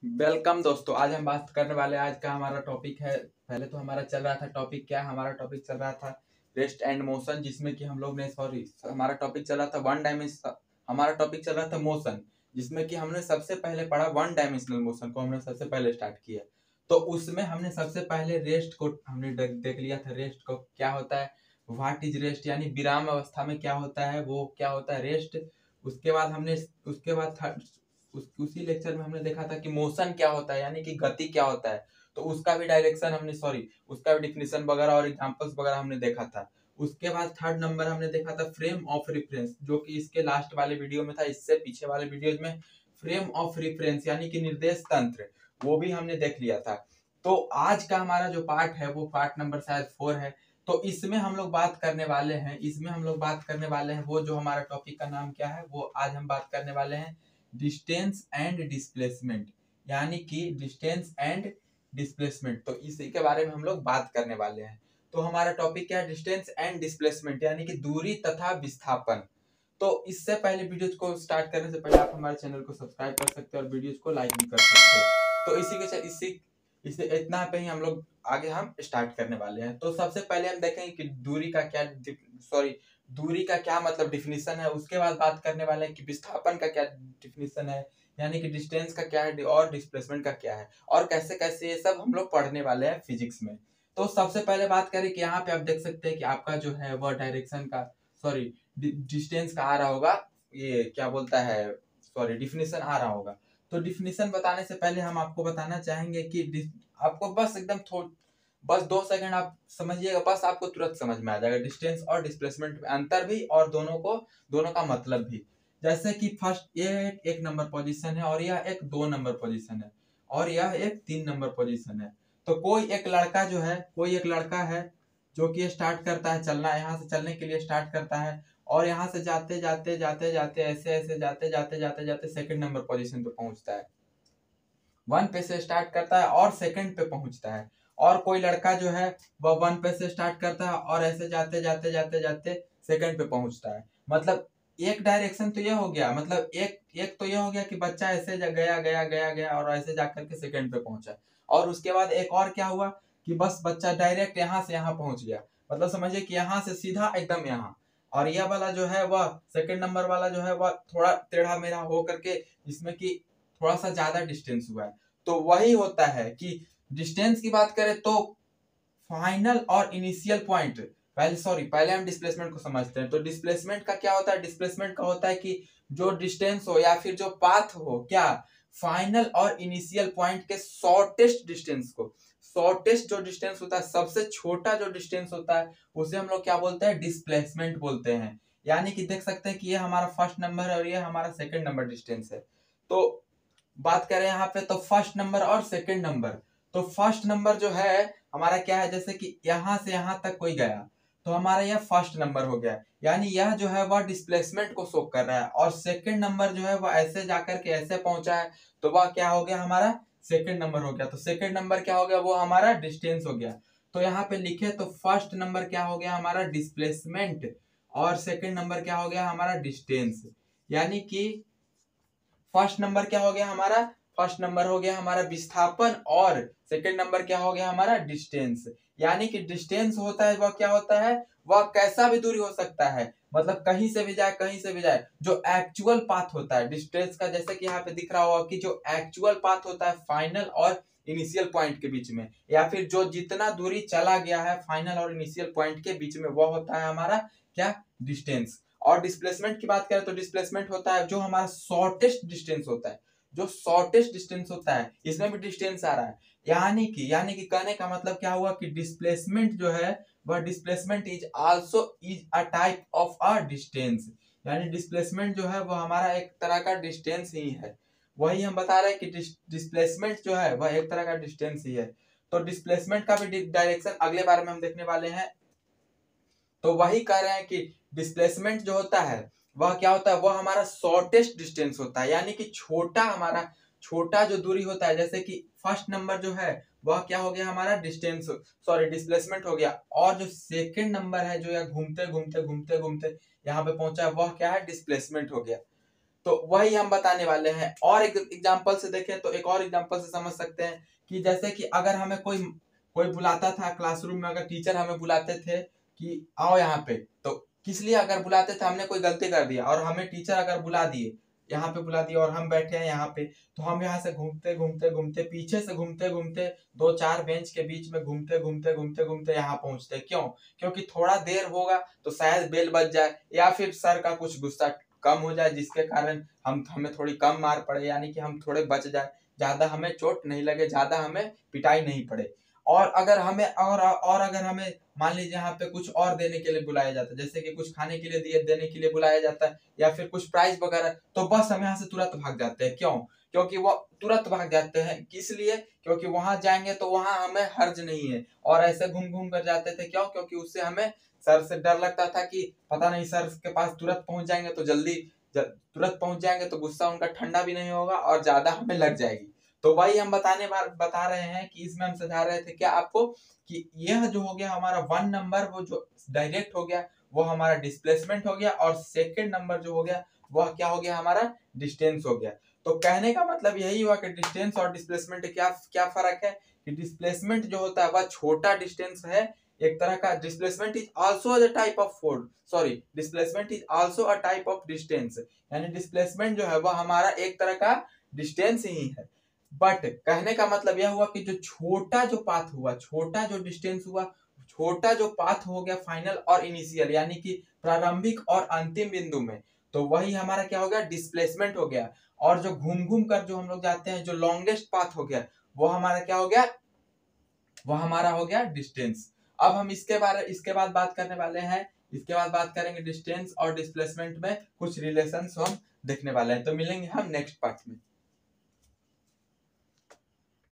Welcome दोस्तों। आज हम बात करने वाले आज का हमारा टॉपिक है। पहले तो हमारा चल रहा था टॉपिक क्या, हमारा टॉपिक चल रहा था रेस्ट एंड मोशन, जिसमें कि हम लोग ने हमारा टॉपिक चल रहा था वन डायमेंशन। हमारा टॉपिक चल रहा था मोशन, जिसमें कि हमने सबसे पहले पढ़ा वन डायमेंशनल मोशन को हमने सबसे पहले स्टार्ट किया। तो उसमें हमने सबसे पहले रेस्ट को हमने देख लिया था। रेस्ट को क्या होता है, व्हाट इज रेस्ट, यानी विराम अवस्था में क्या होता है, वो क्या होता है रेस्ट। उसके बाद उसी लेक्चर में हमने देखा था कि मोशन क्या होता है, यानी कि गति क्या होता है। तो उसका भी डायरेक्शन हमने उसका भी डिफिनेशन वगैरह और एग्जांपल्स वगैरह हमने देखा था। उसके बाद थर्ड नंबर हमने देखा था फ्रेम ऑफ रेफरेंस, जो कि इसके लास्ट वाले वीडियो में था। इससे पीछे वाले वीडियोज में फ्रेम ऑफ रेफरेंस यानी कि निर्देश तंत्र, वो भी हमने देख लिया था। तो आज का हमारा जो पार्ट है वो पार्ट नंबर शायद 4 है। तो इसमें हम लोग बात करने वाले हैं वो जो हमारा टॉपिक का नाम क्या है, वो आज हम बात करने वाले हैं डिस्टेंस एंड डिस्प्लेसमेंट, यानी कि डिस्टेंस एंड डिस्प्लेसमेंट। तो इसी के बारे में हम लोग बात करने वाले हैं। तो हमारा टॉपिक क्या है, डिस्टेंस एंड डिस्प्लेसमेंट, यानी कि दूरी तथा विस्थापन। तो इससे पहले वीडियोज को स्टार्ट करने से पहले आप हमारे चैनल को सब्सक्राइब कर सकते हैं और वीडियोज को लाइक भी कर सकते हैं। तो इसे इतना पे ही हम लोग आगे हम स्टार्ट करने वाले हैं। तो सबसे पहले हम देखेंगे कि दूरी का क्या मतलब डिफिनीशन है। उसके बाद बात करने वाले हैं कि विस्थापन का क्या डिफिनीशन है, यानी कि डिस्टेंस का क्या है और डिस्प्लेसमेंट का क्या है, और कैसे कैसे ये सब हम लोग पढ़ने वाले हैं फिजिक्स में। तो सबसे पहले बात करें कि यहाँ पे आप देख सकते हैं कि आपका जो है वह डायरेक्शन का डिस्टेंस का आ रहा होगा, ये क्या बोलता है डिफिनीशन आ रहा होगा। तो डिफिनीशन बताने से पहले हम आपको बताना चाहेंगे कि आपको बस बस 2 सेकंड आप समझिएगा, बस आपको तुरंत समझ में आ जाएगा डिस्टेंस और डिस्प्लेसमेंट में अंतर भी, और दोनों का मतलब भी। जैसे कि फर्स्ट ये 1 नंबर पोजीशन है और यह एक 2 नंबर पोजीशन है और यह एक 3 नंबर पोजीशन है। तो कोई एक लड़का है जो कि स्टार्ट करता है चलना, यहाँ से चलने के लिए स्टार्ट करता है और यहाँ से जाते जाते जाते जाते ऐसे ऐसे जाते जाते जाते जाते 2 नंबर पोजीशन पे पहुंचता है। 1 पे से स्टार्ट करता है और 2 पे पहुंचता है। और कोई लड़का जो है वह 1 पे से स्टार्ट करता है और ऐसे जाते जाते जाते जाते 2 पे पहुंचता है। मतलब एक डायरेक्शन तो ये हो गया, मतलब एक तो ये हो गया कि बच्चा ऐसे गया गया गया गया और ऐसे जाकर के 2 पे पहुंचा। और उसके बाद एक और क्या हुआ कि बस बच्चा डायरेक्ट यहाँ से यहाँ पहुंच गया। मतलब समझिए कि यहाँ से सीधा एकदम यहाँ, और यह वाला जो है वह 2 नंबर वाला जो है वह थोड़ा टेढ़ा मेढ़ा हो करके, जिसमें कि थोड़ा सा ज्यादा डिस्टेंस हुआ है। तो वही होता है कि डिस्टेंस की बात करें तो फाइनल और इनिशियल पॉइंट, पहले हम डिस्प्लेसमेंट को समझते हैं। तो डिस्प्लेसमेंट का क्या होता है, डिस्प्लेसमेंट का होता है कि जो डिस्टेंस हो या फिर जो पाथ हो, क्या फाइनल और इनिशियल पॉइंट के शॉर्टेस्ट जो डिस्टेंस होता है, सबसे छोटा जो डिस्टेंस होता है, उसे हम लोग क्या बोलते हैं, डिस्प्लेसमेंट बोलते हैं। यानी कि देख सकते हैं कि ये हमारा फर्स्ट नंबर है और ये हमारा 2 नंबर डिस्टेंस है। तो बात करें यहाँ पे तो फर्स्ट नंबर और 2 नंबर। तो फर्स्ट नंबर जो है हमारा क्या है, जैसे कि यहाँ से यहाँ तक कोई गया तो हमारा यह फर्स्ट नंबर हो गया, यानी यह जो है वह डिस्प्लेसमेंट को शो कर रहा है। और 2 नंबर जो है वह ऐसे जाकर के ऐसे पहुंचा है, तो वह क्या हो गया, हमारा 2 नंबर हो गया। तो 2 नंबर क्या हो गया, वो हमारा डिस्टेंस हो गया। तो यहाँ पे लिखे तो फर्स्ट नंबर क्या हो गया, हमारा डिस्प्लेसमेंट, और 2 नंबर क्या हो गया, हमारा डिस्टेंस। यानी कि फर्स्ट नंबर हो गया हमारा विस्थापन और 2 नंबर क्या हो गया, हमारा डिस्टेंस। यानी कि डिस्टेंस होता है वह क्या होता है, वह कैसा भी दूरी हो सकता है, मतलब कहीं से भी जाए। जो एक्चुअल पाथ होता है डिस्टेंस का, जैसे कि यहाँ पे दिख रहा होगा कि जो एक्चुअल पाथ होता है फाइनल और इनिशियल पॉइंट के बीच में, या फिर जो जितना दूरी चला गया है फाइनल और इनिशियल पॉइंट के बीच में, वह होता है हमारा क्या, डिस्टेंस। और डिस्प्लेसमेंट की बात करें तो डिस्प्लेसमेंट होता है जो हमारा शॉर्टेस्ट डिस्टेंस होता है, इसमें भी डिस्टेंस आ रहा है। यानी कि कहने का मतलब क्या हुआ कि डिस्प्लेसमेंट जो है वह displacement is also is a type of a distance, यानी डिस्प्लेसमेंट जो है वह हमारा एक तरह का डिस्टेंस ही है। वही हम बता रहे हैं कि डिस्प्लेसमेंट जो है वह एक तरह का डिस्टेंस ही है। तो डिस्प्लेसमेंट का भी डायरेक्शन अगले बार में हम देखने वाले हैं। तो वही कह रहे हैं कि डिस्प्लेसमेंट जो होता है वह क्या होता है, वह हमारा शॉर्टेस्ट डिस्टेंस होता है, यानी कि छोटा जो दूरी होता है। जैसे कि फर्स्ट नंबर जो है वह क्या हो गया, हमारा डिस्प्लेसमेंट हो गया। और जो 2 नंबर है जो यहाँ घूमते घूमते घूमते घूमते यहाँ पे पहुंचा है, वह क्या है, डिस्प्लेसमेंट हो गया। तो वही हम बताने वाले हैं। और एक एग्जांपल से देखें तो एक और एग्जांपल से समझ सकते हैं कि जैसे कि अगर हमें कोई कोई बुलाता था क्लासरूम में, अगर टीचर हमें बुलाते थे कि आओ यहाँ पे, तो किस लिए अगर बुलाते थे, हमने कोई गलती कर दिया और हमें टीचर अगर बुला दिए, यहाँ पे बुला दिया और हम बैठे हैं यहाँ पे, तो हम यहाँ से घूमते घूमते घूमते पीछे से घूमते घूमते 2-4 बेंच के बीच में घूमते घूमते घूमते घूमते यहाँ पहुंचते। क्यों? क्योंकि थोड़ा देर होगा तो शायद बेल बज जाए या फिर सर का कुछ गुस्सा कम हो जाए, जिसके कारण हमें थोड़ी कम मार पड़े, यानी कि हम थोड़े बच जाए, ज्यादा हमें चोट नहीं लगे, ज्यादा हमें पिटाई नहीं पड़े। और अगर हमें मान लीजिए यहाँ पे कुछ और देने के लिए बुलाया जाता है, जैसे कि कुछ खाने के लिए देने के लिए बुलाया जाता है या फिर कुछ प्राइज वगैरह, तो बस हम यहाँ से तुरंत भाग जाते हैं। क्यों? क्योंकि वो तुरंत भाग जाते हैं, किस लिए? क्योंकि वहां जाएंगे तो वहां हमें हर्ज नहीं है। और ऐसे घूम घूम कर जाते थे, क्यों? क्योंकि उससे हमें सर से डर लगता था कि पता नहीं सर के पास तुरंत पहुंच जाएंगे तो तुरंत पहुंच जाएंगे तो गुस्सा उनका ठंडा भी नहीं होगा और ज्यादा हमें लग जाएगी। तो वही हम बता रहे हैं कि इसमें हम समझा रहे थे क्या आपको कि यह जो हो गया हमारा 1 नंबर, वो जो डायरेक्ट हो गया वो हमारा डिस्प्लेसमेंट हो गया, और सेकंड नंबर जो हो गया वह क्या हो गया, हमारा डिस्टेंस हो गया। तो कहने का मतलब यही हुआ कि डिस्टेंस और डिस्प्लेसमेंट क्या क्या फर्क है कि डिस्प्लेसमेंट जो होता है वह छोटा डिस्टेंस है, एक तरह का displacement is also a type of displacement is also a type of distance, यानी डिस्प्लेसमेंट जो है वह हमारा एक तरह का डिस्टेंस ही है। बट कहने का मतलब यह हुआ कि जो छोटा जो पाथ हुआ, छोटा जो डिस्टेंस हुआ, छोटा जो पाथ हो गया फाइनल और इनिशियल, यानी कि प्रारंभिक और अंतिम बिंदु में, तो वही हमारा क्या हो गया, डिस्प्लेसमेंट हो गया। और जो घूम घूम कर जो हम लोग जाते हैं, जो लॉन्गेस्ट पाथ हो गया, वो हमारा क्या हो गया, वह हमारा हो गया डिस्टेंस। अब हम इसके बाद बात करने वाले हैं, इसके बाद बात करेंगे डिस्टेंस और डिस्प्लेसमेंट में कुछ रिलेशंस हम देखने वाले हैं। तो मिलेंगे हम नेक्स्ट पार्ट में।